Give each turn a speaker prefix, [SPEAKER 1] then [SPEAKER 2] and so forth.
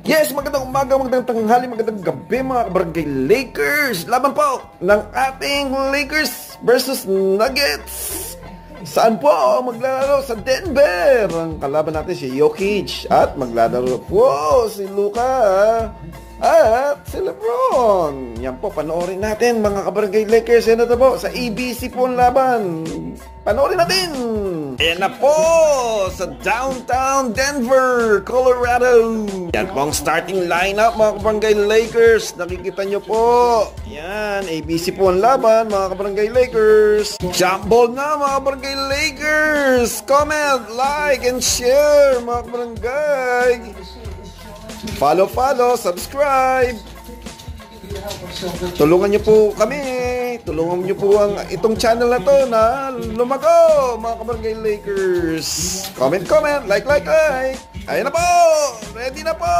[SPEAKER 1] Yes, magandang umaga, magandang tanghali, magandang gabi mga kabarangay Lakers. Laban po ng ating Lakers versus Nuggets. Saan po maglalaro? Sa Denver. Ang kalaban natin si Jokic. At maglalaro po si Luka at si LeBron. Yan po, panoorin natin mga kabarangay Lakers. Yan na po, sa ABC po ang laban. Panoorin natin. Ayan na po, sa downtown Denver, Colorado. Yan po ang starting lineup mga kabarangay Lakers. Nakikita nyo po. Yan, ABC po ang laban mga kabarangay Lakers. Jump ball na mga kabarangay Lakers. Comment, like, and share mga kabarangay. Follow, subscribe. Tulungan niyo po kami. Tulungan niyo po itong channel na to na lumago mga kabarangay Lakers. Comment, like. Ayan na po. Ready na po.